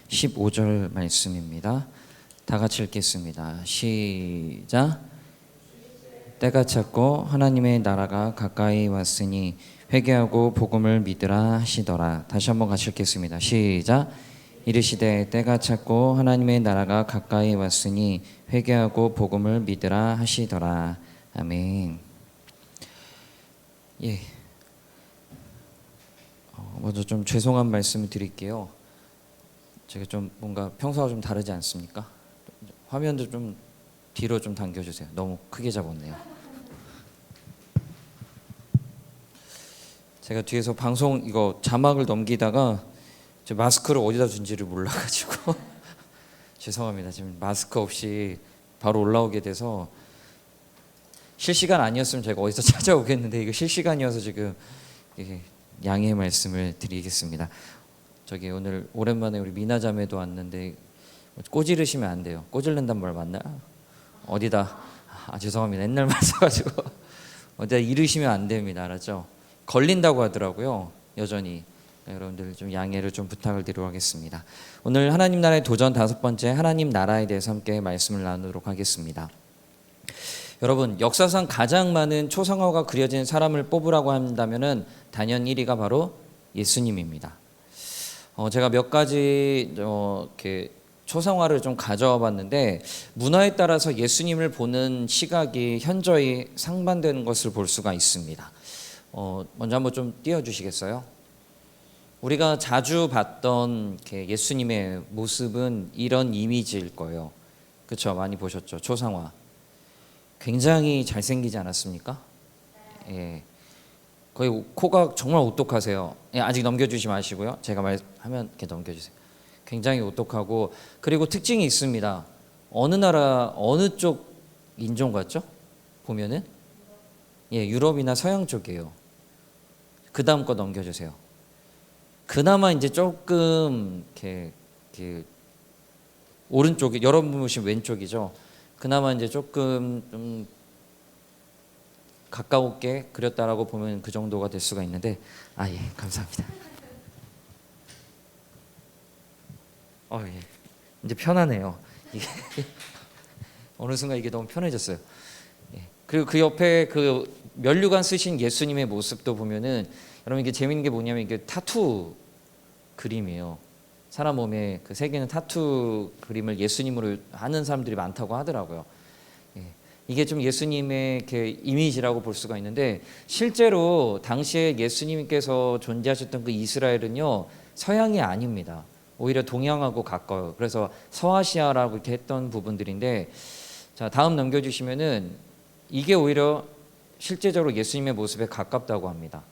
15절 말씀입니다. 다 같이 읽겠습니다. 시작. 때가 찼고 하나님의 나라가 가까이 왔으니 회개하고 복음을 믿으라 하시더라. 다시 한번 같이 읽겠습니다. 시작. 이르시되 때가 찼고 하나님의 나라가 가까이 왔으니 회개하고 복음을 믿으라 하시더라. 아멘. 예. 먼저 좀 죄송한 말씀을 드릴게요. 제가 좀 뭔가 평소와 좀 다르지 않습니까? 화면도 좀 뒤로 좀 당겨주세요. 너무 크게 잡았네요. 제가 뒤에서 방송 이거 자막을 넘기다가 마스크를 어디다 둔지를 몰라가지고 죄송합니다. 지금 마스크 없이 바로 올라오게 돼서 실시간 아니었으면 제가 어디서 찾아오겠는데 이거 실시간이어서 지금 양해의 말씀을 드리겠습니다. 저기 오늘 오랜만에 우리 미나 자매도 왔는데 꼬지르시면 안 돼요. 꼬질른단 말 맞나? 어디다? 죄송합니다. 옛날 말 써가지고 어디다 이르시면 안 됩니다. 알았죠? 걸린다고 하더라고요. 여전히. 여러분들 좀 양해를 좀 부탁을 드리도록 하겠습니다. 오늘 하나님 나라의 도전 5번째 하나님 나라에 대해서 함께 말씀을 나누도록 하겠습니다. 여러분, 역사상 가장 많은 초상화가 그려진 사람을 뽑으라고 한다면은 단연 1위가 바로 예수님입니다. 제가 몇 가지 이렇게 초상화를 좀 가져와 봤는데 문화에 따라서 예수님을 보는 시각이 현저히 상반되는 것을 볼 수가 있습니다. 먼저 한번 좀 띄워주시겠어요? 우리가 자주 봤던 예수님의 모습은 이런 이미지일 거예요. 그렇죠? 많이 보셨죠? 초상화. 굉장히 잘생기지 않았습니까? 예. 거의 코가 정말 오똑하세요. 예, 아직 넘겨주지 마시고요. 제가 말하면 이렇게 넘겨주세요. 굉장히 오똑하고 그리고 특징이 있습니다. 어느 나라 어느 쪽 인종 같죠? 보면은 유럽이나 서양 쪽이에요. 그 다음 거 넘겨주세요. 그나마 이제 조금 이렇게 오른쪽이 여러분 보시면 왼쪽이죠. 그나마 이제 조금 좀 가까웠게 그렸다라고 보면 그 정도가 될 수가 있는데 예, 감사합니다. 예. 이제 편하네요. 이게 어느 순간 이게 너무 편해졌어요. 예. 그리고 그 옆에 그 면류관 쓰신 예수님의 모습도 보면은 여러분 이게 재밌는 게 뭐냐면 이게 타투 그림이에요. 사람 몸에 그 새기는 타투 그림을 예수님으로 하는 사람들이 많다고 하더라고요. 이게 좀 예수님의 이미지라고 볼 수가 있는데 실제로 당시에 예수님께서 존재하셨던 그 이스라엘은요 서양이 아닙니다. 오히려 동양하고 가까워요. 그래서 서아시아라고 이렇게 했던 부분들인데 자 다음 넘겨주시면은 이게 오히려 실제적으로 예수님의 모습에 가깝다고 합니다.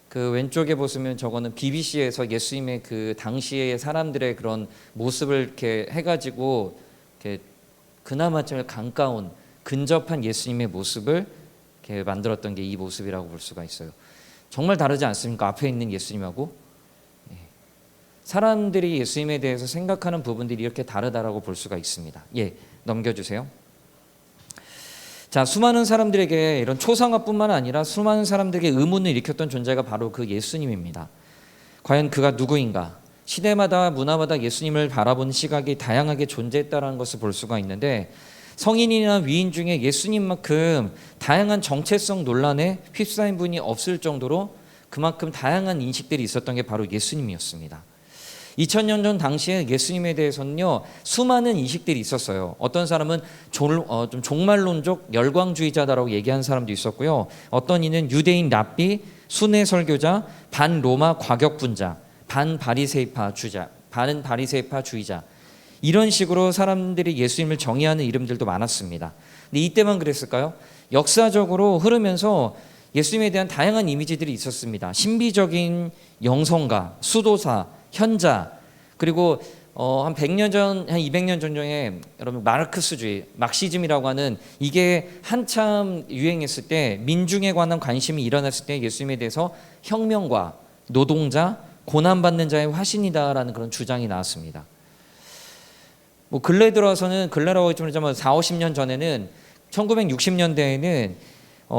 그 왼쪽에 보시면 저거는 BBC에서 예수님의 그 당시의 사람들의 그런 모습을 이렇게 해가지고 이렇게 그나마 좀 가까운 근접한 예수님의 모습을 이렇게 만들었던 게 이 모습이라고 볼 수가 있어요. 정말 다르지 않습니까? 앞에 있는 예수님하고 사람들이 예수님에 대해서 생각하는 부분들이 이렇게 다르다라고 볼 수가 있습니다. 넘겨주세요. 자, 수많은 사람들에게 이런 초상화뿐만 아니라 수많은 사람들에게 의문을 일으켰던 존재가 바로 그 예수님입니다. 과연 그가 누구인가? 시대마다 문화마다 예수님을 바라보는 시각이 다양하게 존재했다는 것을 볼 수가 있는데 성인이나 위인 중에 예수님만큼 다양한 정체성 논란에 휩싸인 분이 없을 정도로 그만큼 다양한 인식들이 있었던 게 바로 예수님이었습니다. 2000년 전 당시에 예수님에 대해서는요 수많은 인식들이 있었어요. 어떤 사람은 좀 종말론적 열광주의자다라고 얘기한 사람도 있었고요. 어떤 이는 유대인 랍비, 순회 설교자, 반로마 과격분자, 반바리새파 주의자 이런 식으로 사람들이 예수님을 정의하는 이름들도 많았습니다. 근데 이때만 그랬을까요? 역사적으로 흐르면서 예수님에 대한 다양한 이미지들이 있었습니다. 신비적인 영성가, 수도사, 현자, 그리고 한 100년 전, 한 200년 전에 여러분 마르크스주의, 막시즘이라고 하는 이게 한참 유행했을 때 민중에 관한 관심이 일어났을 때 예수님에 대해서 혁명가, 노동자, 고난받는 자의 화신이다라는 그런 주장이 나왔습니다. 근래 들어서는 근래라고 했지만 4, 50년 전에는 1960년대에는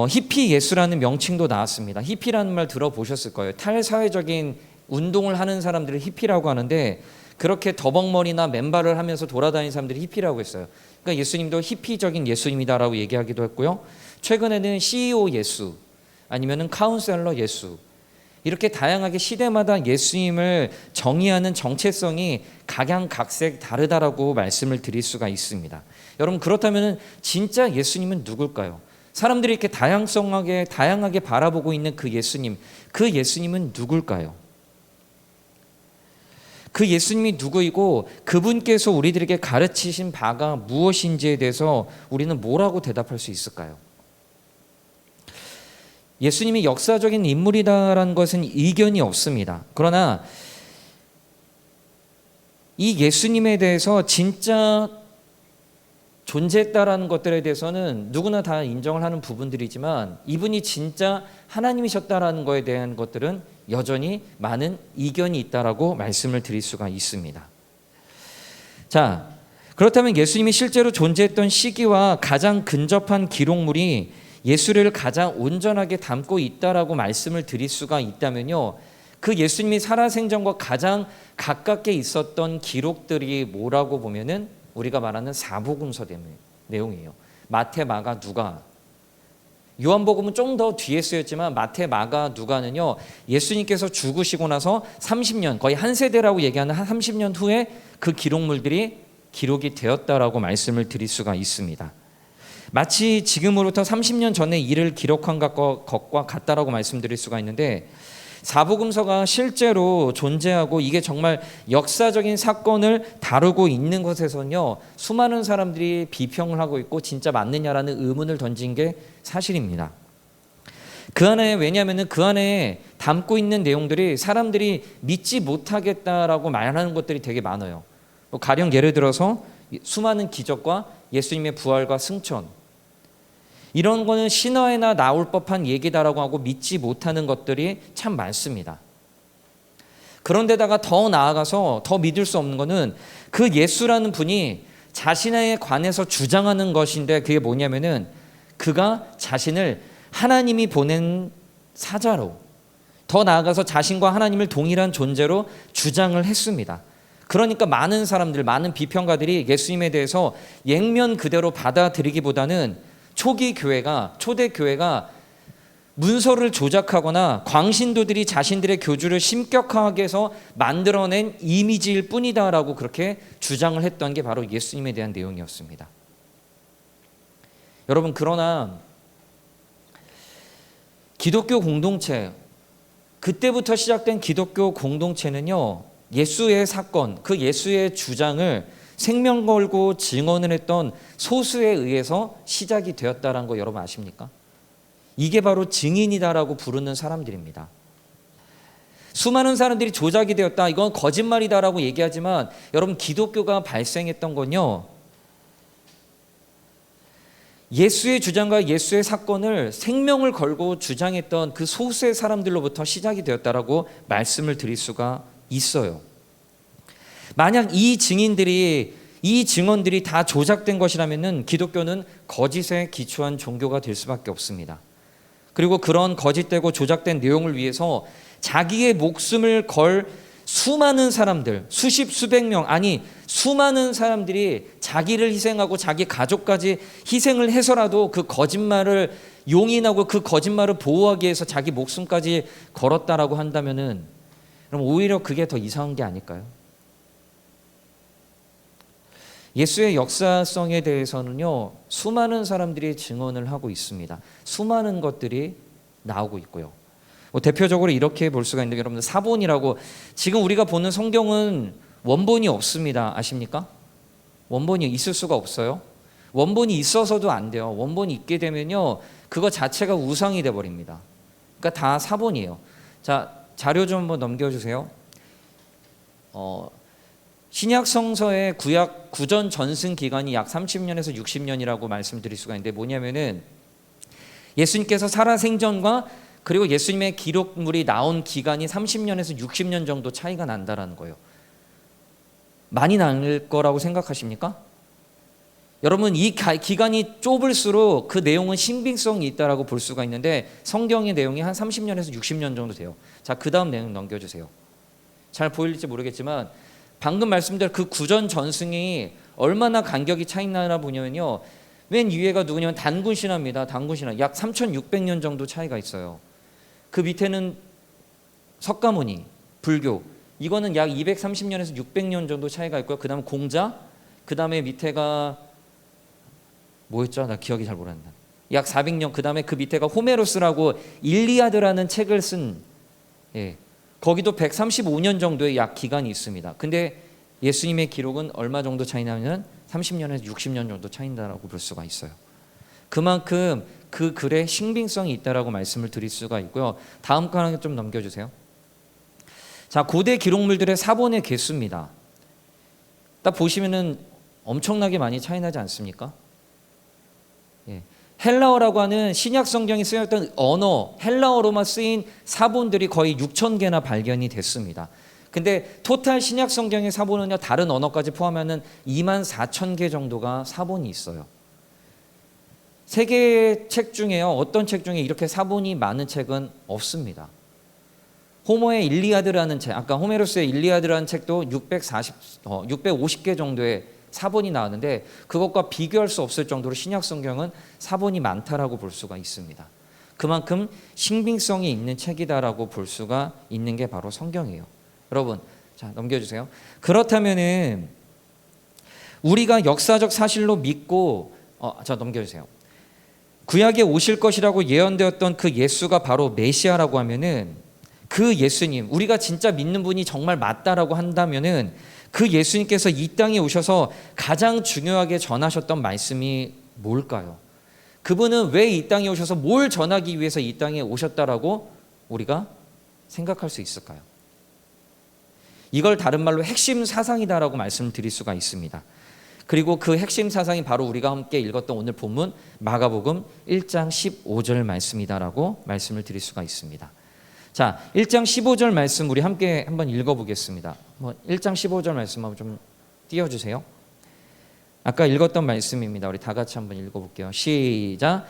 히피 예수라는 명칭도 나왔습니다. 히피라는 말 들어보셨을 거예요. 탈사회적인 운동을 하는 사람들을 히피라고 하는데 그렇게 더벅머리나 맨발을 하면서 돌아다니는 사람들이 히피라고 했어요. 그러니까 예수님도 히피적인 예수님이다라고 얘기하기도 했고요. 최근에는 CEO 예수, 아니면은 카운셀러 예수, 이렇게 다양하게 시대마다 예수님을 정의하는 정체성이 각양각색 다르다라고 말씀을 드릴 수가 있습니다. 여러분, 그렇다면 진짜 예수님은 누굴까요? 사람들이 이렇게 다양하게 바라보고 있는 그 예수님은 누굴까요? 그 예수님이 누구이고 그분께서 우리들에게 가르치신 바가 무엇인지에 대해서 우리는 뭐라고 대답할 수 있을까요? 예수님이 역사적인 인물이다라는 것은 이견이 없습니다. 그러나 이 예수님에 대해서 진짜 존재했다라는 것들에 대해서는 누구나 다 인정을 하는 부분들이지만, 이분이 진짜 하나님이셨다라는 것에 대한 것들은 여전히 많은 이견이 있다라고 말씀을 드릴 수가 있습니다. 자, 그렇다면 예수님이 실제로 존재했던 시기와 가장 근접한 기록물이 예수를 가장 온전하게 담고 있다라고 말씀을 드릴 수가 있다면요, 그 예수님이 살아생전과 가장 가깝게 있었던 기록들이 뭐라고 보면은 우리가 말하는 사복음서 내용이에요. 마태, 마가, 누가. 요한복음은 좀 더 뒤에 쓰였지만 마태, 마가, 누가는요, 예수님께서 죽으시고 나서 30년, 거의 한 세대라고 얘기하는 한 30년 후에 그 기록물들이 기록이 되었다라고 말씀을 드릴 수가 있습니다. 마치 지금으로부터 30년 전에 일을 기록한 것과 같다라고 말씀드릴 수가 있는데, 사복음서가 실제로 존재하고 이게 정말 역사적인 사건을 다루고 있는 것에서는요, 수많은 사람들이 비평을 하고 있고 진짜 맞느냐라는 의문을 던진 게 사실입니다. 그 안에, 왜냐하면 그 안에 담고 있는 내용들이 사람들이 믿지 못하겠다라고 말하는 것들이 되게 많아요. 가령 예를 들어서 수많은 기적과 예수님의 부활과 승천, 이런 거는 신화에나 나올 법한 얘기다라고 하고 믿지 못하는 것들이 참 많습니다. 그런데다가 더 나아가서 더 믿을 수 없는 거는 그 예수라는 분이 자신에 관해서 주장하는 것인데, 그게 뭐냐면은 그가 자신을 하나님이 보낸 사자로, 더 나아가서 자신과 하나님을 동일한 존재로 주장을 했습니다. 그러니까 많은 사람들, 많은 비평가들이 예수님에 대해서 액면 그대로 받아들이기보다는 초대 교회가 문서를 조작하거나 광신도들이 자신들의 교주를 심격하게 해서 만들어낸 이미지일 뿐이다라고 그렇게 주장을 했던 게 바로 예수님에 대한 내용이었습니다. 여러분, 그러나 기독교 공동체, 그때부터 시작된 기독교 공동체는요, 예수의 사건, 그 예수의 주장을 생명 걸고 증언을 했던 소수에 의해서 시작이 되었다는 거 여러분 아십니까? 이게 바로 증인이다라고 부르는 사람들입니다. 수많은 사람들이 조작이 되었다, 이건 거짓말이다라고 얘기하지만, 여러분, 기독교가 발생했던 건요, 예수의 주장과 예수의 사건을 생명을 걸고 주장했던 그 소수의 사람들로부터 시작이 되었다라고 말씀을 드릴 수가 있어요. 만약 이 증언들이 다 조작된 것이라면은 기독교는 거짓에 기초한 종교가 될 수밖에 없습니다. 그리고 그런 거짓되고 조작된 내용을 위해서 자기의 목숨을 걸 수많은 사람들, 수백 명, 아니 수많은 사람들이 자기를 희생하고 자기 가족까지 희생을 해서라도 그 거짓말을 용인하고 그 거짓말을 보호하기 위해서 자기 목숨까지 걸었다라고 한다면은, 그럼 오히려 그게 더 이상한 게 아닐까요? 예수의 역사성에 대해서는요, 수많은 사람들이 증언을 하고 있습니다. 수많은 것들이 나오고 있고요. 대표적으로 이렇게 볼 수가 있는데, 여러분들 사본이라고, 지금 우리가 보는 성경은 원본이 없습니다. 아십니까? 원본이 있을 수가 없어요. 원본이 있어서도 안 돼요. 원본이 있게 되면요, 그거 자체가 우상이 돼버립니다. 그러니까 다 사본이에요. 자, 자료 좀 한번 넘겨주세요. 신약 성서의 구전 전승 기간이 약 30년에서 60년이라고 말씀드릴 수가 있는데, 뭐냐면은 예수님께서 살아생전과 그리고 예수님의 기록물이 나온 기간이 30년에서 60년 정도 차이가 난다라는 거예요. 많이 날 거라고 생각하십니까? 여러분, 이 기간이 좁을수록 그 내용은 신빙성이 있다라고 볼 수가 있는데, 성경의 내용이 한 30년에서 60년 정도 돼요. 자, 그 다음 내용 넘겨주세요. 잘 보일지 모르겠지만 방금 말씀드린 그 구전 전승이 얼마나 간격이 차이 나나 보냐면요. 맨 위에가 누구냐면 단군 신화입니다. 단군 신화. 약 3600년 정도 차이가 있어요. 그 밑에는 석가모니, 불교. 이거는 약 230년에서 600년 정도 차이가 있고요. 그 다음에 공자, 그 다음에 밑에가 뭐였죠? 나 기억이 잘 모른다. 약 400년. 그 다음에 그 밑에가 호메로스라고 일리아드라는 책을 쓴, 거기도 135년 정도의 약 기간이 있습니다. 근데 예수님의 기록은 얼마 정도 차이나면 30년에서 60년 정도 차이나라고 볼 수가 있어요. 그만큼 그 글에 신빙성이 있다라고 말씀을 드릴 수가 있고요. 다음 거 하나 좀 넘겨주세요. 자, 고대 기록물들의 사본의 개수입니다. 딱 보시면은 엄청나게 많이 차이나지 않습니까? 헬라어라고 하는 신약 성경에 쓰였던 언어, 헬라어로만 쓰인 사본들이 거의 6,000개나 발견이 됐습니다. 근데 토탈 신약 성경의 사본은요, 다른 언어까지 포함하면 24,000개 정도가 사본이 있어요. 세계 책 중에요, 어떤 책 중에 이렇게 사본이 많은 책은 없습니다. 호모의 일리아드라는 책, 아까 호메로스의 일리아드라는 책도 650개 정도의 사본이 나왔는데 그것과 비교할 수 없을 정도로 신약 성경은 사본이 많다라고 볼 수가 있습니다. 그만큼 신빙성이 있는 책이다라고 볼 수가 있는 게 바로 성경이에요. 여러분, 자, 넘겨주세요. 그렇다면은 우리가 역사적 사실로 믿고, 자, 넘겨주세요. 구약에 오실 것이라고 예언되었던 그 예수가 바로 메시아라고 하면은 그 예수님, 우리가 진짜 믿는 분이 정말 맞다라고 한다면은 그 예수님께서 이 땅에 오셔서 가장 중요하게 전하셨던 말씀이 뭘까요? 그분은 왜 이 땅에 오셔서 뭘 전하기 위해서 이 땅에 오셨다라고 우리가 생각할 수 있을까요? 이걸 다른 말로 핵심 사상이다라고 말씀을 드릴 수가 있습니다. 그리고 그 핵심 사상이 바로 우리가 함께 읽었던 오늘 본문 마가복음 1장 15절 말씀이다라고 말씀을 드릴 수가 있습니다. 자, 1장 15절 말씀 우리 함께 한번 읽어보겠습니다. 1장 15절 말씀 한번 좀 띄워주세요. 아까 읽었던 말씀입니다. 우리 다 같이 한번 읽어볼게요. 시작.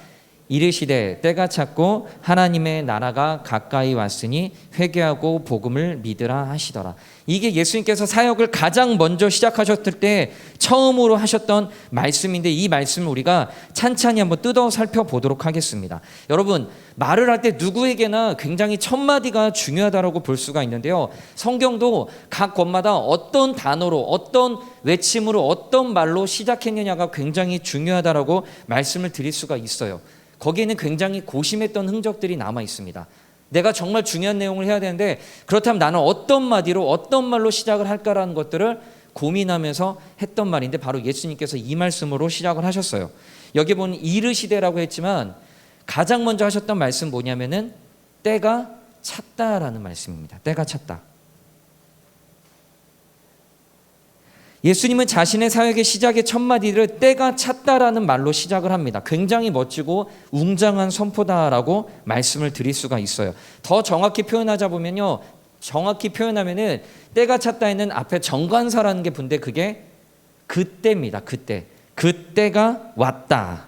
이르시되 때가 찼고 하나님의 나라가 가까이 왔으니 회개하고 복음을 믿으라 하시더라. 이게 예수님께서 사역을 가장 먼저 시작하셨을 때 처음으로 하셨던 말씀인데 이 말씀을 우리가 찬찬히 한번 뜯어 살펴보도록 하겠습니다. 여러분, 말을 할 때 누구에게나 굉장히 첫 마디가 중요하다고 볼 수가 있는데요. 성경도 각 권마다 어떤 단어로, 어떤 외침으로, 어떤 말로 시작했느냐가 굉장히 중요하다고 말씀을 드릴 수가 있어요. 거기에는 굉장히 고심했던 흔적들이 남아 있습니다. 내가 정말 중요한 내용을 해야 되는데 그렇다면 나는 어떤 마디로 어떤 말로 시작을 할까라는 것들을 고민하면서 했던 말인데 바로 예수님께서 이 말씀으로 시작을 하셨어요. 여기 보면 이르시되라고 했지만 가장 먼저 하셨던 말씀 뭐냐면은 때가 찼다라는 말씀입니다. 때가 찼다. 예수님은 자신의 사역의 시작의 첫 마디를 때가 찼다라는 말로 시작을 합니다. 굉장히 멋지고 웅장한 선포다라고 말씀을 드릴 수가 있어요. 더 정확히 표현하자 보면요, 정확히 표현하면은 때가 찼다에는 앞에 정관사라는 게 붙는데 그게 그때입니다. 그때가 왔다.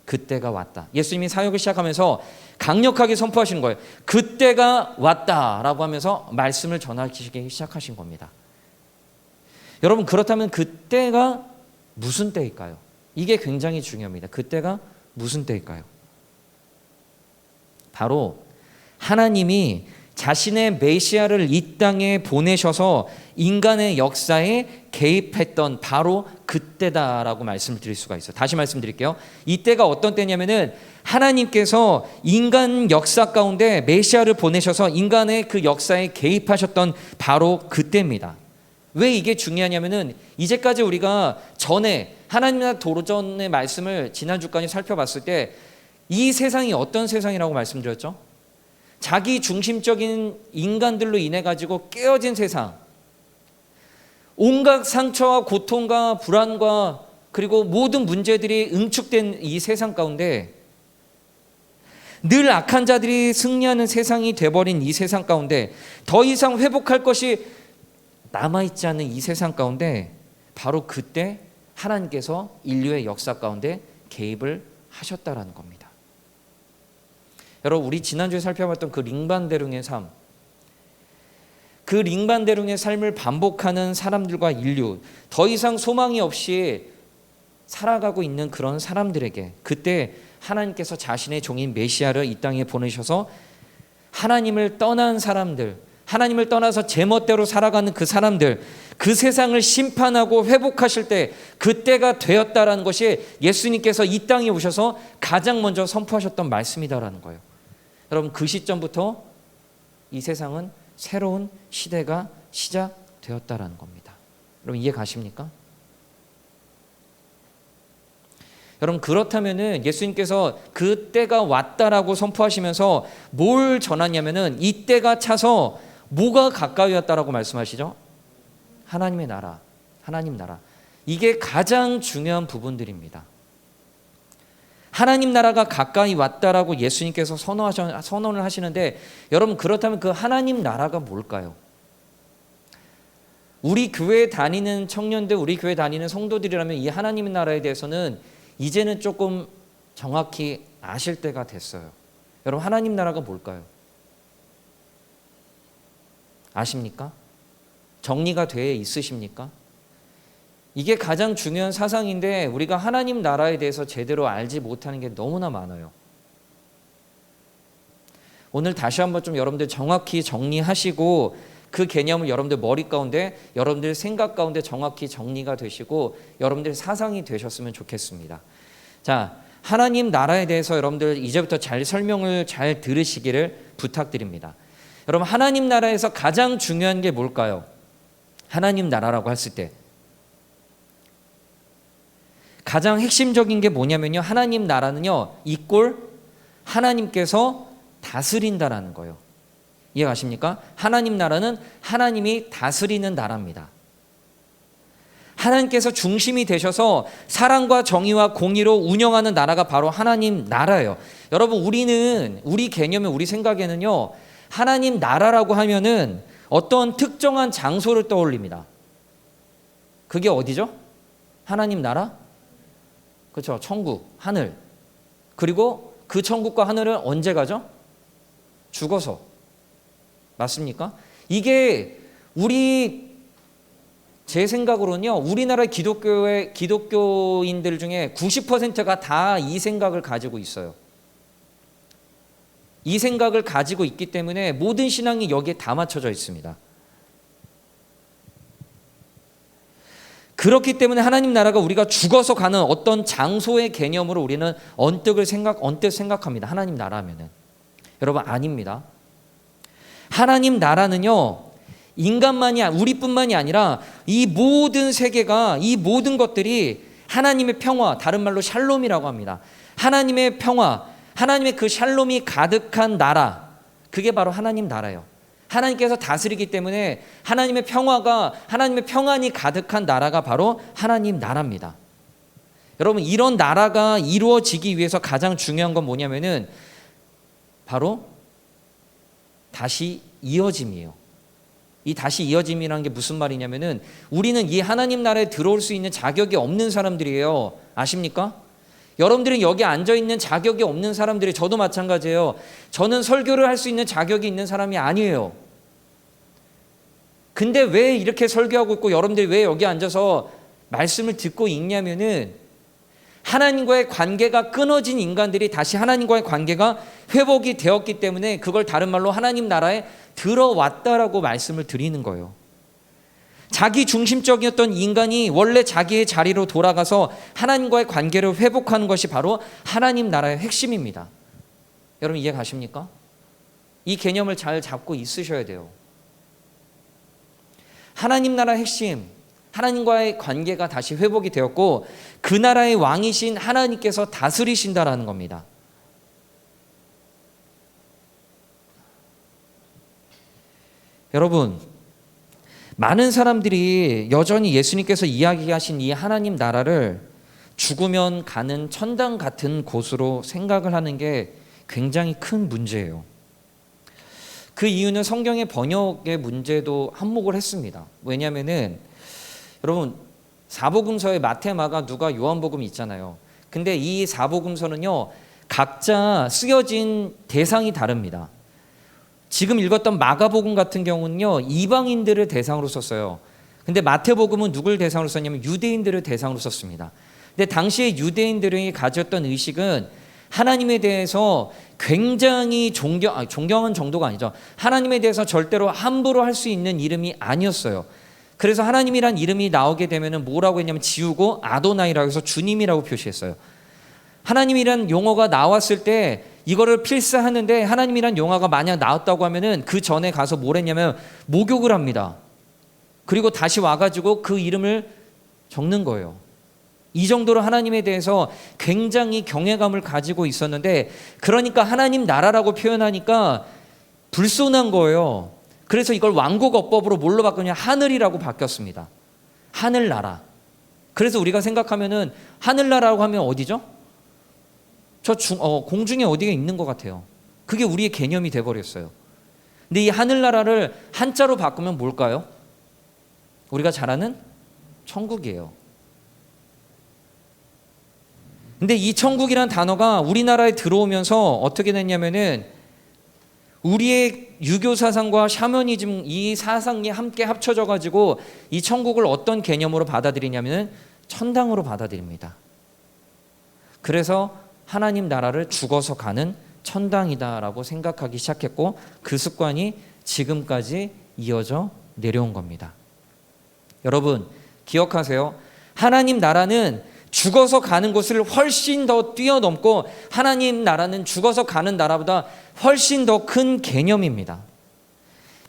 그때가 왔다. 예수님이 사역을 시작하면서 강력하게 선포하시는 거예요. 그때가 왔다라고 하면서 말씀을 전하시기 시작하신 겁니다. 여러분, 그렇다면 그때가 무슨 때일까요? 이게 굉장히 중요합니다. 그때가 무슨 때일까요? 바로 하나님이 자신의 메시아를 이 땅에 보내셔서 인간의 역사에 개입했던 바로 그때다라고 말씀을 드릴 수가 있어요. 다시 말씀드릴게요. 이때가 어떤 때냐면은 하나님께서 인간 역사 가운데 메시아를 보내셔서 인간의 그 역사에 개입하셨던 바로 그때입니다. 왜 이게 중요하냐면은 이제까지 우리가 전에 하나님의 도전의 말씀을 지난주까지 살펴봤을 때 이 세상이 어떤 세상이라고 말씀드렸죠? 자기 중심적인 인간들로 인해 가지고 깨어진 세상, 온갖 상처와 고통과 불안과 그리고 모든 문제들이 응축된 이 세상 가운데 늘 악한 자들이 승리하는 세상이 돼버린 이 세상 가운데 더 이상 회복할 것이 남아있지 않은 이 세상 가운데 바로 그때 하나님께서 인류의 역사 가운데 개입을 하셨다라는 겁니다. 여러분, 우리 지난주에 살펴봤던 그 링반대릉의 삶, 그 링반대롱의 삶을 반복하는 사람들과 인류, 더 이상 소망이 없이 살아가고 있는 그런 사람들에게 그때 하나님께서 자신의 종인 메시아를 이 땅에 보내셔서 하나님을 떠난 사람들, 하나님을 떠나서 제멋대로 살아가는 그 사람들, 그 세상을 심판하고 회복하실 때 그때가 되었다라는 것이 예수님께서 이 땅에 오셔서 가장 먼저 선포하셨던 말씀이다라는 거예요. 여러분, 그 시점부터 이 세상은 새로운 시대가 시작되었다라는 겁니다. 여러분, 이해 가십니까? 여러분, 그렇다면은 예수님께서 그때가 왔다라고 선포하시면서 뭘 전하냐면은 이때가 차서 뭐가 가까이 왔다라고 말씀하시죠? 하나님의 나라, 하나님 나라. 이게 가장 중요한 부분들입니다. 하나님 나라가 가까이 왔다라고 예수님께서 선언을 하시는데, 여러분, 그렇다면 그 하나님 나라가 뭘까요? 우리 교회 다니는 청년들, 우리 교회 다니는 성도들이라면 이 하나님 나라에 대해서는 이제는 조금 정확히 아실 때가 됐어요. 여러분, 하나님 나라가 뭘까요? 아십니까? 정리가 돼 있으십니까? 이게 가장 중요한 사상인데 우리가 하나님 나라에 대해서 제대로 알지 못하는 게 너무나 많아요. 오늘 다시 한번 좀 여러분들 정확히 정리하시고 그 개념을 여러분들 머리 가운데, 여러분들 생각 가운데 정확히 정리가 되시고 여러분들 사상이 되셨으면 좋겠습니다. 자, 하나님 나라에 대해서 여러분들 이제부터 잘 설명을 잘 들으시기를 부탁드립니다. 여러분, 하나님 나라에서 가장 중요한 게 뭘까요? 하나님 나라라고 했을 때 가장 핵심적인 게 뭐냐면요, 하나님 나라는요, 이꼴 하나님께서 다스린다라는 거예요. 이해가십니까? 하나님 나라는 하나님이 다스리는 나라입니다. 하나님께서 중심이 되셔서 사랑과 정의와 공의로 운영하는 나라가 바로 하나님 나라예요. 여러분, 우리 개념에, 우리 생각에는요, 하나님 나라라고 하면은 어떤 특정한 장소를 떠올립니다. 그게 어디죠? 하나님 나라? 그렇죠. 천국, 하늘. 그리고 그 천국과 하늘은 언제 가죠? 죽어서. 맞습니까? 이게 제 생각으로는요, 우리나라 기독교인들 중에 90%가 다 이 생각을 가지고 있어요. 이 생각을 가지고 있기 때문에 모든 신앙이 여기에 다 맞춰져 있습니다. 그렇기 때문에 하나님 나라가 우리가 죽어서 가는 어떤 장소의 개념으로 우리는 언뜻 생각합니다. 하나님 나라면은. 여러분, 아닙니다. 하나님 나라는요, 우리뿐만이 아니라 이 모든 세계가, 이 모든 것들이 하나님의 평화, 다른 말로 샬롬이라고 합니다. 하나님의 평화, 하나님의 그 샬롬이 가득한 나라, 그게 바로 하나님 나라예요. 하나님께서 다스리기 때문에 하나님의 평안이 가득한 나라가 바로 하나님 나라입니다. 여러분, 이런 나라가 이루어지기 위해서 가장 중요한 건 뭐냐면은 바로 다시 이어짐이에요. 이 다시 이어짐이라는 게 무슨 말이냐면은 우리는 이 하나님 나라에 들어올 수 있는 자격이 없는 사람들이에요. 아십니까? 여러분들은 여기 앉아있는 자격이 없는 사람들이, 저도 마찬가지예요. 저는 설교를 할 수 있는 자격이 있는 사람이 아니에요. 근데 왜 이렇게 설교하고 있고 여러분들이 왜 여기 앉아서 말씀을 듣고 있냐면은 하나님과의 관계가 끊어진 인간들이 다시 하나님과의 관계가 회복이 되었기 때문에 그걸 다른 말로 하나님 나라에 들어왔다라고 말씀을 드리는 거예요. 자기 중심적이었던 인간이 원래 자기의 자리로 돌아가서 하나님과의 관계를 회복하는 것이 바로 하나님 나라의 핵심입니다. 여러분, 이해 가십니까? 이 개념을 잘 잡고 있으셔야 돼요. 하나님 나라의 핵심, 하나님과의 관계가 다시 회복이 되었고 그 나라의 왕이신 하나님께서 다스리신다라는 겁니다. 여러분, 많은 사람들이 여전히 예수님께서 이야기하신 이 하나님 나라를 죽으면 가는 천당 같은 곳으로 생각을 하는 게 굉장히 큰 문제예요. 그 이유는 성경의 번역의 문제도 한몫을 했습니다. 왜냐하면은 여러분, 사복음서에 마태, 마가, 누가, 요한복음이 있잖아요. 근데 이 사복음서는요, 각자 쓰여진 대상이 다릅니다. 지금 읽었던 마가복음 같은 경우는요, 이방인들을 대상으로 썼어요. 근데 마태복음은 누굴 대상으로 썼냐면 유대인들을 대상으로 썼습니다. 근데 당시에 유대인들이 가졌던 의식은 하나님에 대해서 굉장히 존경한 정도가 아니죠. 하나님에 대해서 절대로 함부로 할 수 있는 이름이 아니었어요. 그래서 하나님이란 이름이 나오게 되면 뭐라고 했냐면 지우고 아도나이라고 해서 주님이라고 표시했어요. 하나님이란 용어가 나왔을 때 이거를 필사하는데, 하나님이란 용어가 만약 나왔다고 하면은 그 전에 가서 뭘 했냐면 목욕을 합니다. 그리고 다시 와가지고 그 이름을 적는 거예요. 이 정도로 하나님에 대해서 굉장히 경외감을 가지고 있었는데, 그러니까 하나님 나라라고 표현하니까 불손한 거예요. 그래서 이걸 왕국어법으로 뭘로 바꾸냐, 하늘이라고 바뀌었습니다. 하늘나라. 그래서 우리가 생각하면은 하늘나라라고 하면 어디죠? 공중에 어디에 있는 것 같아요. 그게 우리의 개념이 돼버렸어요. 근데 이 하늘나라를 한자로 바꾸면 뭘까요? 우리가 잘 아는 천국이에요. 근데 이 천국이란 단어가 우리나라에 들어오면서 어떻게 됐냐면은 우리의 유교 사상과 샤머니즘 이 사상이 함께 합쳐져 가지고 이 천국을 어떤 개념으로 받아들이냐면은 천당으로 받아들입니다. 그래서 하나님 나라를 죽어서 가는 천당이다라고 생각하기 시작했고, 그 습관이 지금까지 이어져 내려온 겁니다. 여러분 기억하세요. 하나님 나라는 죽어서 가는 곳을 훨씬 더 뛰어넘고, 하나님 나라는 죽어서 가는 나라보다 훨씬 더 큰 개념입니다.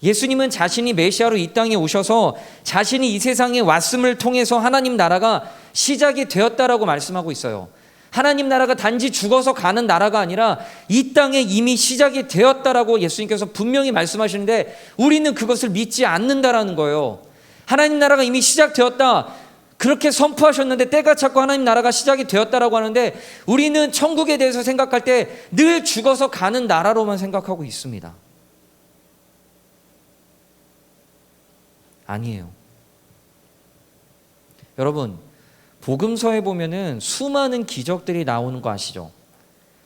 예수님은 자신이 메시아로 이 땅에 오셔서 자신이 이 세상에 왔음을 통해서 하나님 나라가 시작이 되었다라고 말씀하고 있어요. 하나님 나라가 단지 죽어서 가는 나라가 아니라 이 땅에 이미 시작이 되었다라고 예수님께서 분명히 말씀하시는데, 우리는 그것을 믿지 않는다라는 거예요. 하나님 나라가 이미 시작되었다 그렇게 선포하셨는데, 때가 찼고 하나님 나라가 시작이 되었다라고 하는데, 우리는 천국에 대해서 생각할 때 늘 죽어서 가는 나라로만 생각하고 있습니다. 아니에요. 여러분 복음서에 보면은 수많은 기적들이 나오는 거 아시죠?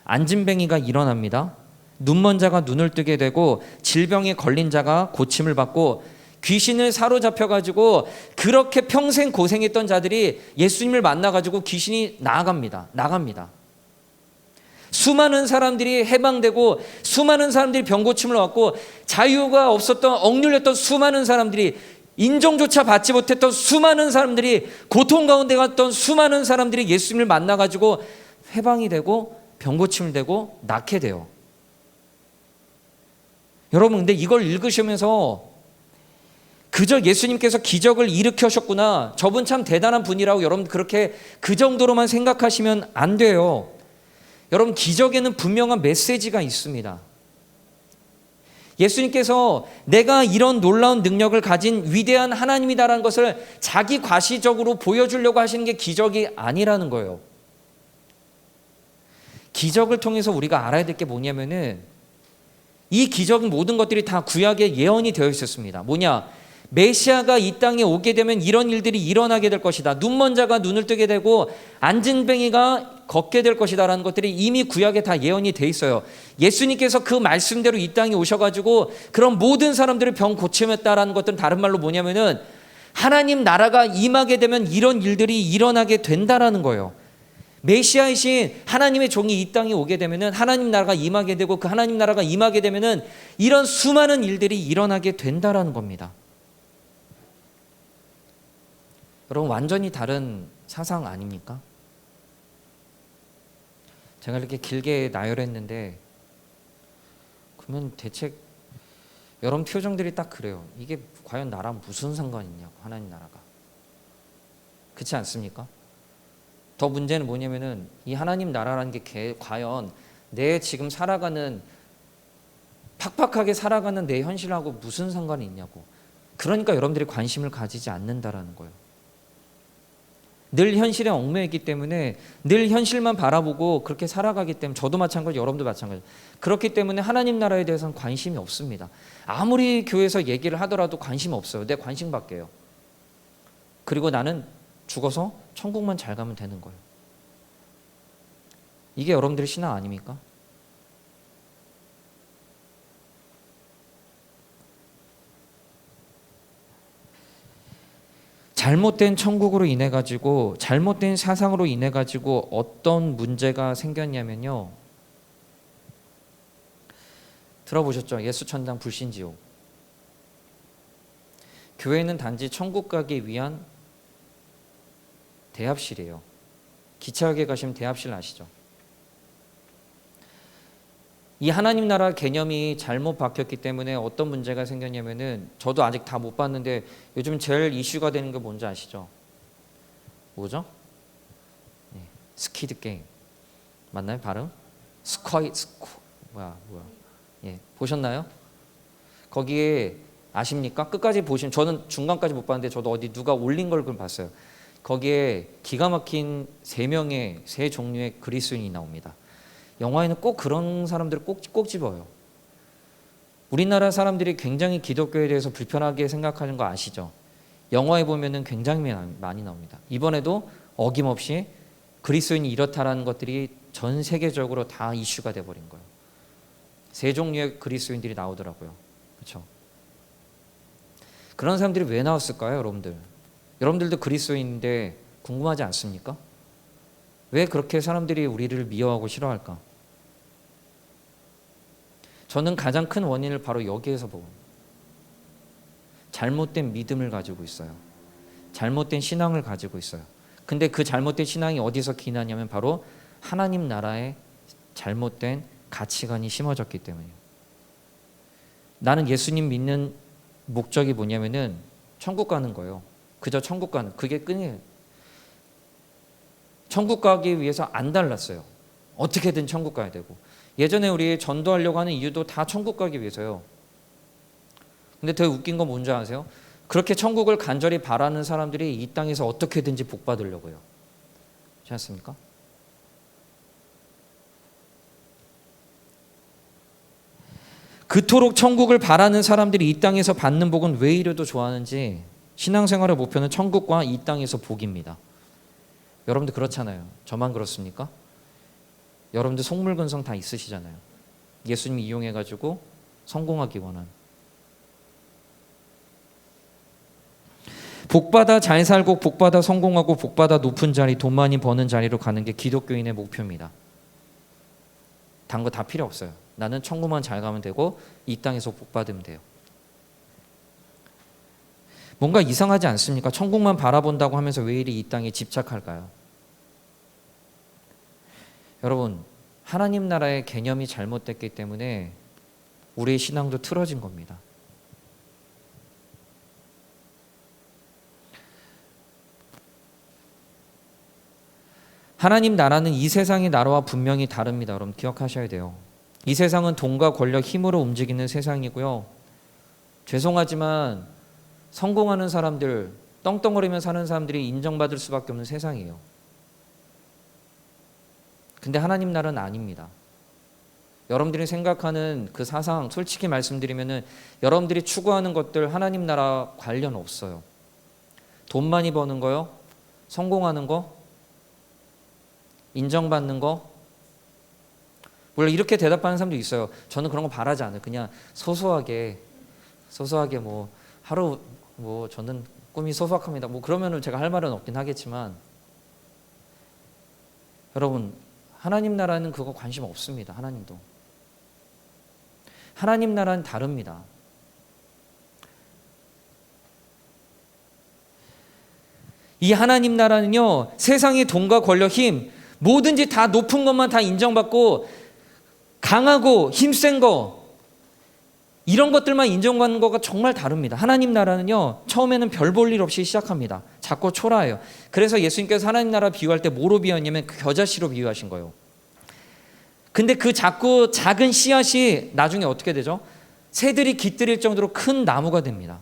안진뱅이가 일어납니다. 눈먼 자가 눈을 뜨게 되고, 질병에 걸린 자가 고침을 받고, 귀신을 사로잡혀 가지고 그렇게 평생 고생했던 자들이 예수님을 만나 가지고 귀신이 나갑니다. 수많은 사람들이 해방되고, 수많은 사람들이 병고침을 받고, 자유가 없었던 억눌렸던 수많은 사람들이, 인정조차 받지 못했던 수많은 사람들이, 고통 가운데 갔던 수많은 사람들이 예수님을 만나 가지고 해방이 되고 병고침을 되고 낫게 돼요. 여러분 근데 이걸 읽으시면서 그저 예수님께서 기적을 일으켜셨구나, 저분 참 대단한 분이라고 여러분 그렇게 그 정도로만 생각하시면 안 돼요. 여러분 기적에는 분명한 메시지가 있습니다. 예수님께서 내가 이런 놀라운 능력을 가진 위대한 하나님이다라는 것을 자기 과시적으로 보여주려고 하시는 게 기적이 아니라는 거예요. 기적을 통해서 우리가 알아야 될 게 뭐냐면은, 이 기적은 모든 것들이 다 구약에 예언이 되어 있었습니다. 뭐냐? 메시아가 이 땅에 오게 되면 이런 일들이 일어나게 될 것이다. 눈먼 자가 눈을 뜨게 되고 안진뱅이가 걷게 될 것이다 라는 것들이 이미 구약에 다 예언이 돼 있어요. 예수님께서 그 말씀대로 이 땅에 오셔가지고 그런 모든 사람들을 병 고침했다라는 것들은 다른 말로 뭐냐면은 하나님 나라가 임하게 되면 이런 일들이 일어나게 된다라는 거예요. 메시아이신 하나님의 종이 이 땅에 오게 되면은 하나님 나라가 임하게 되고, 그 하나님 나라가 임하게 되면은 이런 수많은 일들이 일어나게 된다라는 겁니다. 여러분 완전히 다른 사상 아닙니까? 제가 이렇게 길게 나열했는데, 그러면 대체 여러분 표정들이 딱 그래요. 이게 과연 나랑 무슨 상관이 있냐고, 하나님 나라가. 그렇지 않습니까? 더 문제는 뭐냐면은 이 하나님 나라라는 게 과연 내 지금 살아가는, 팍팍하게 살아가는 내 현실하고 무슨 상관이 있냐고. 그러니까 여러분들이 관심을 가지지 않는다라는 거예요. 늘 현실에 얽매이기 때문에, 늘 현실만 바라보고 그렇게 살아가기 때문에, 저도 마찬가지고 여러분도 마찬가지고, 그렇기 때문에 하나님 나라에 대해서는 관심이 없습니다. 아무리 교회에서 얘기를 하더라도 관심 없어요. 내 관심 밖에요. 그리고 나는 죽어서 천국만 잘 가면 되는 거예요. 이게 여러분들의 신앙 아닙니까? 잘못된 천국으로 인해 가지고, 잘못된 사상으로 인해 가지고 어떤 문제가 생겼냐면요. 들어보셨죠? 예수천당 불신지옥. 교회는 단지 천국 가기 위한 대합실이에요. 기차역에 가시면 대합실 아시죠? 이 하나님 나라 개념이 잘못 박혔기 때문에 어떤 문제가 생겼냐면은, 저도 아직 다 못 봤는데 요즘 제일 이슈가 되는 게 뭔지 아시죠? 뭐죠? 네, 스퀴드 게임 맞나요? 발음? 뭐야? 예, 보셨나요? 거기에 아십니까? 끝까지 보시면, 저는 중간까지 못 봤는데 저도 어디 누가 올린 걸 봤어요. 거기에 기가 막힌 세 종류의 그리스인이 나옵니다. 영화에는 꼭 그런 사람들을 꼭 집어요. 우리나라 사람들이 굉장히 기독교에 대해서 불편하게 생각하는 거 아시죠? 영화에 보면은 굉장히 많이 나옵니다. 이번에도 어김없이 그리스도인이 이렇다라는 것들이 전 세계적으로 다 이슈가 돼버린 거예요. 세 종류의 그리스도인들이 나오더라고요. 그렇죠? 그런 사람들이 왜 나왔을까요, 여러분들? 여러분들도 그리스도인인데 궁금하지 않습니까? 왜 그렇게 사람들이 우리를 미워하고 싫어할까? 저는 가장 큰 원인을 바로 여기에서 보고, 잘못된 믿음을 가지고 있어요. 잘못된 신앙을 가지고 있어요. 근데 그 잘못된 신앙이 어디서 기나냐면 바로 하나님 나라의 잘못된 가치관이 심어졌기 때문이에요. 나는 예수님 믿는 목적이 뭐냐면은 천국 가는 거예요. 그저 천국 가는, 그게 끈이에요. 천국 가기 위해서 안 달랐어요. 어떻게든 천국 가야 되고. 예전에 우리 전도하려고 하는 이유도 다 천국 가기 위해서요. 근데 더 웃긴 건 뭔지 아세요? 그렇게 천국을 간절히 바라는 사람들이 이 땅에서 어떻게든지 복 받으려고요. 그렇지 않습니까? 그토록 천국을 바라는 사람들이 이 땅에서 받는 복은 왜 이래도 좋아하는지, 신앙생활의 목표는 천국과 이 땅에서 복입니다. 여러분들 그렇잖아요. 저만 그렇습니까? 여러분들 속물근성 다 있으시잖아요. 예수님 이용해가지고 성공하기 원한. 복받아 잘 살고 복받아 성공하고 복받아 높은 자리, 돈 많이 버는 자리로 가는 게 기독교인의 목표입니다. 단 거 다 필요 없어요. 나는 천국만 잘 가면 되고 이 땅에서 복받으면 돼요. 뭔가 이상하지 않습니까? 천국만 바라본다고 하면서 왜 이리 이 땅에 집착할까요? 여러분, 하나님 나라의 개념이 잘못됐기 때문에 우리의 신앙도 틀어진 겁니다. 하나님 나라는 이 세상의 나라와 분명히 다릅니다. 여러분 기억하셔야 돼요. 이 세상은 돈과 권력, 힘으로 움직이는 세상이고요. 죄송하지만 성공하는 사람들, 떵떵거리며 사는 사람들이 인정받을 수밖에 없는 세상이에요. 근데 하나님 나라는 아닙니다. 여러분들이 생각하는 그 사상, 솔직히 말씀드리면은 여러분들이 추구하는 것들 하나님 나라 관련 없어요. 돈 많이 버는 거요, 성공하는 거, 인정받는 거. 물론 이렇게 대답하는 사람도 있어요. 저는 그런 거 바라지 않아요. 그냥 소소하게 뭐 하루 뭐 저는 꿈이 소소합니다. 뭐 그러면은 제가 할 말은 없긴 하겠지만, 여러분 하나님 나라는 그거 관심 없습니다. 하나님도. 하나님 나라는 다릅니다. 이 하나님 나라는요, 세상의 돈과 권력, 힘, 뭐든지 다 높은 것만 다 인정받고 강하고 힘센 거, 이런 것들만 인정받는 거가 정말 다릅니다. 하나님 나라는요, 처음에는 별 볼 일 없이 시작합니다. 작고 초라해요. 그래서 예수님께서 하나님 나라 비유할 때 뭐로 비유했냐면 그 겨자씨로 비유하신 거예요. 근데 그 작고 작은 씨앗이 나중에 어떻게 되죠? 새들이 깃들일 정도로 큰 나무가 됩니다.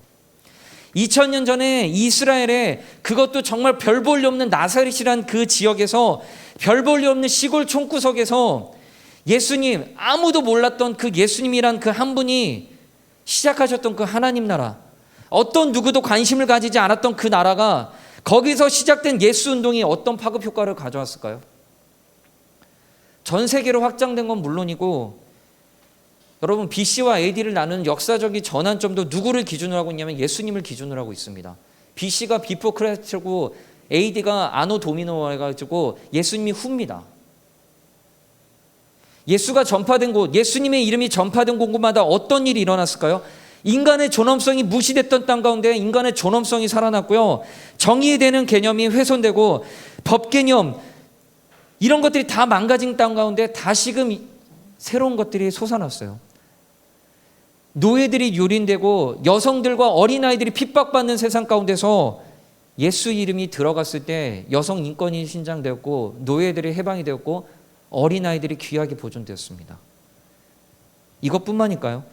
2000년 전에 이스라엘에, 그것도 정말 별 볼 일 없는 나사렛이란 그 지역에서, 별 볼 일 없는 시골 촌구석에서 예수님, 아무도 몰랐던 그 예수님이란 그 한 분이 시작하셨던 그 하나님 나라, 어떤 누구도 관심을 가지지 않았던 그 나라가, 거기서 시작된 예수 운동이 어떤 파급 효과를 가져왔을까요? 전 세계로 확장된 건 물론이고, 여러분 BC와 AD를 나누는 역사적인 전환점도 누구를 기준으로 하고 있냐면 예수님을 기준으로 하고 있습니다. BC가 비포 크라이스트고 AD가 아노 도미노 해가지고 예수님이 후입니다. 예수가 전파된 곳, 예수님의 이름이 전파된 곳마다 어떤 일이 일어났을까요? 인간의 존엄성이 무시됐던 땅 가운데 인간의 존엄성이 살아났고요. 정의에 대한 개념이 훼손되고 법 개념 이런 것들이 다 망가진 땅 가운데 다시금 새로운 것들이 솟아났어요. 노예들이 유린되고 여성들과 어린아이들이 핍박받는 세상 가운데서 예수 이름이 들어갔을 때 여성 인권이 신장되었고 노예들이 해방이 되었고 어린아이들이 귀하게 보존되었습니다. 이것뿐만일까요?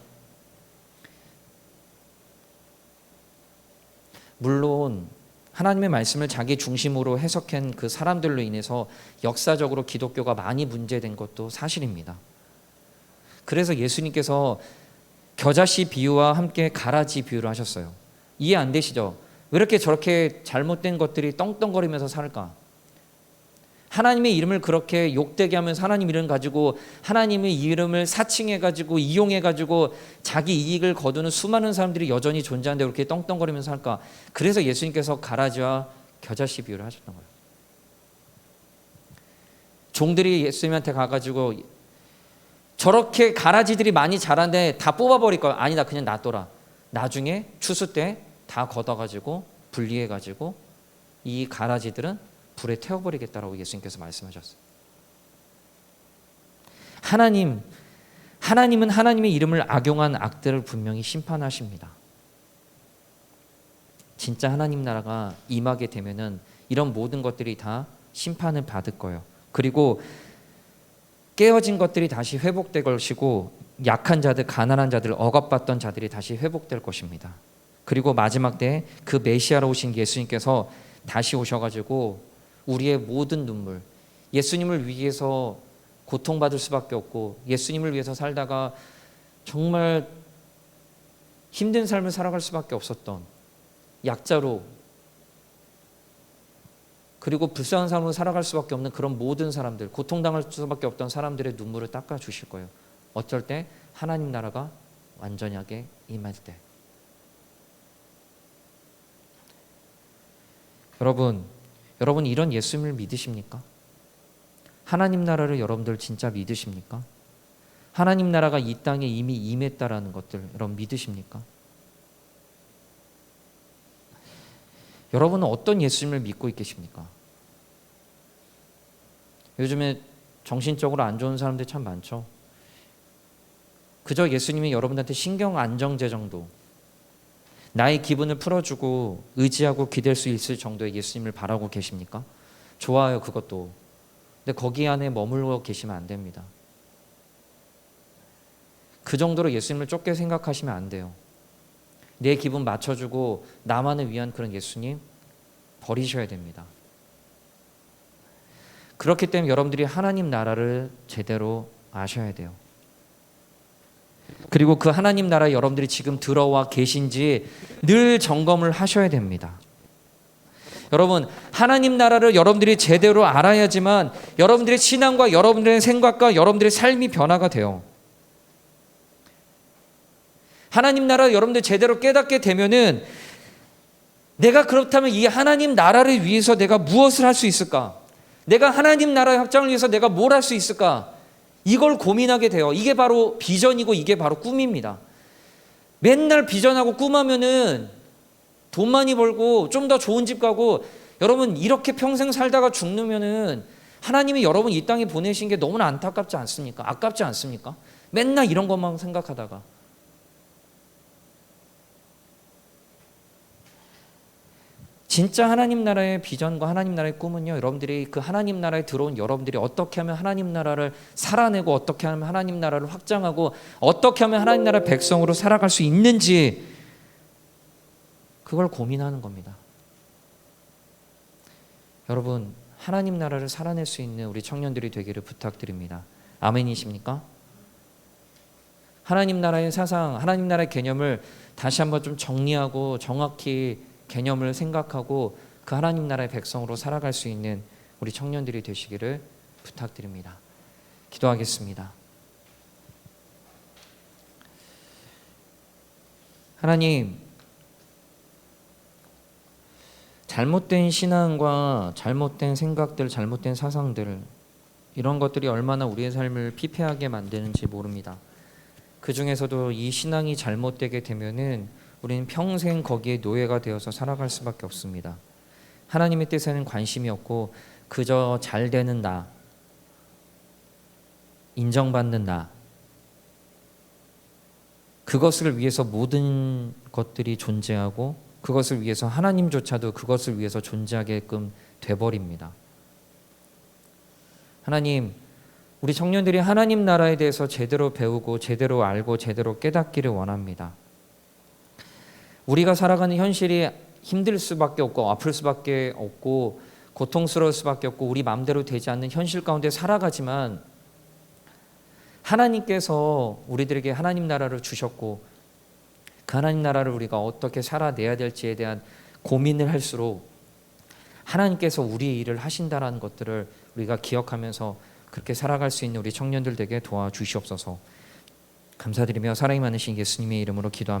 물론 하나님의 말씀을 자기 중심으로 해석한 그 사람들로 인해서 역사적으로 기독교가 많이 문제된 것도 사실입니다. 그래서 예수님께서 겨자씨 비유와 함께 가라지 비유를 하셨어요. 이해 안 되시죠? 왜 이렇게 저렇게 잘못된 것들이 떵떵거리면서 살까? 하나님의 이름을 그렇게 욕되게 하면서 하나님 이름 가지고 하나님의 이름을 사칭해가지고 이용해가지고 자기 이익을 거두는 수많은 사람들이 여전히 존재하는데 그렇게 떵떵거리면서 살까? 그래서 예수님께서 가라지와 겨자씨 비유를 하셨던 거예요. 종들이 예수님한테 가가지고 저렇게 가라지들이 많이 자란데 다 뽑아버릴 거야. 아니다, 그냥 놔둬라. 나중에 추수 때 다 걷어가지고 분리해가지고 이 가라지들은 불에 태워버리겠다라고 예수님께서 말씀하셨어요. 하나님은 하나님의 이름을 악용한 악들을 분명히 심판하십니다. 진짜 하나님 나라가 임하게 되면은 이런 모든 것들이 다 심판을 받을 거예요. 그리고 깨어진 것들이 다시 회복될 것이고 약한 자들, 가난한 자들, 억압받던 자들이 다시 회복될 것입니다. 그리고 마지막 때에 그 메시아로 오신 예수님께서 다시 오셔가지고 우리의 모든 눈물, 예수님을 위해서 고통받을 수밖에 없고 예수님을 위해서 살다가 정말 힘든 삶을 살아갈 수밖에 없었던 약자로 그리고 불쌍한 삶으로 살아갈 수밖에 없는 그런 모든 사람들, 고통당할 수밖에 없던 사람들의 눈물을 닦아주실 거예요. 어쩔 때? 하나님 나라가 완전하게 임할 때. 여러분 이런 예수님을 믿으십니까? 하나님 나라를 여러분들 진짜 믿으십니까? 하나님 나라가 이 땅에 이미 임했다라는 것들 여러분 믿으십니까? 여러분은 어떤 예수님을 믿고 계십니까? 요즘에 정신적으로 안 좋은 사람들 참 많죠. 그저 예수님이 여러분한테 신경 안정제 정도, 나의 기분을 풀어주고 의지하고 기댈 수 있을 정도의 예수님을 바라고 계십니까? 좋아요, 그것도. 근데 거기 안에 머물러 계시면 안 됩니다. 그 정도로 예수님을 좁게 생각하시면 안 돼요. 내 기분 맞춰주고 나만을 위한 그런 예수님 버리셔야 됩니다. 그렇기 때문에 여러분들이 하나님 나라를 제대로 아셔야 돼요. 그리고 그 하나님 나라에 여러분들이 지금 들어와 계신지 늘 점검을 하셔야 됩니다. 여러분, 하나님 나라를 여러분들이 제대로 알아야지만 여러분들의 신앙과 여러분들의 생각과 여러분들의 삶이 변화가 돼요. 하나님 나라를 여러분들이 제대로 깨닫게 되면은 내가 그렇다면 이 하나님 나라를 위해서 내가 무엇을 할 수 있을까? 내가 하나님 나라의 확장을 위해서 내가 뭘 할 수 있을까? 이걸 고민하게 돼요. 이게 바로 비전이고 이게 바로 꿈입니다. 맨날 비전하고 꿈하면은 돈 많이 벌고 좀 더 좋은 집 가고, 여러분 이렇게 평생 살다가 죽으면은 하나님이 여러분 이 땅에 보내신 게 너무나 안타깝지 않습니까? 아깝지 않습니까? 맨날 이런 것만 생각하다가. 진짜 하나님 나라의 비전과 하나님 나라의 꿈은요, 여러분들이 그 하나님 나라에 들어온 여러분들이 어떻게 하면 하나님 나라를 살아내고 어떻게 하면 하나님 나라를 확장하고 어떻게 하면 하나님 나라의 백성으로 살아갈 수 있는지 그걸 고민하는 겁니다. 여러분, 하나님 나라를 살아낼 수 있는 우리 청년들이 되기를 부탁드립니다. 아멘이십니까? 하나님 나라의 사상, 하나님 나라의 개념을 다시 한번 좀 정리하고 정확히 개념을 생각하고 그 하나님 나라의 백성으로 살아갈 수 있는 우리 청년들이 되시기를 부탁드립니다. 기도하겠습니다. 하나님, 잘못된 신앙과 잘못된 생각들, 잘못된 사상들, 이런 것들이 얼마나 우리의 삶을 피폐하게 만드는지 모릅니다. 그 중에서도 이 신앙이 잘못되게 되면은 우리는 평생 거기에 노예가 되어서 살아갈 수밖에 없습니다. 하나님의 뜻에는 관심이 없고 그저 잘 되는 나, 인정받는 나, 그것을 위해서 모든 것들이 존재하고 그것을 위해서 하나님조차도 그것을 위해서 존재하게끔 돼버립니다. 하나님, 우리 청년들이 하나님 나라에 대해서 제대로 배우고 제대로 알고 제대로 깨닫기를 원합니다. 우리가 살아가는 현실이 힘들 수밖에 없고 아플 수밖에 없고 고통스러울 수밖에 없고 우리 마음대로 되지 않는 현실 가운데 살아가지만 하나님께서 우리들에게 하나님 나라를 주셨고 그 하나님 나라를 우리가 어떻게 살아내야 될지에 대한 고민을 할수록 하나님께서 우리의 일을 하신다라는 것들을 우리가 기억하면서 그렇게 살아갈 수 있는 우리 청년들 되게 도와주시옵소서. 감사드리며 사랑이 많으신 예수님의 이름으로 기도합니다.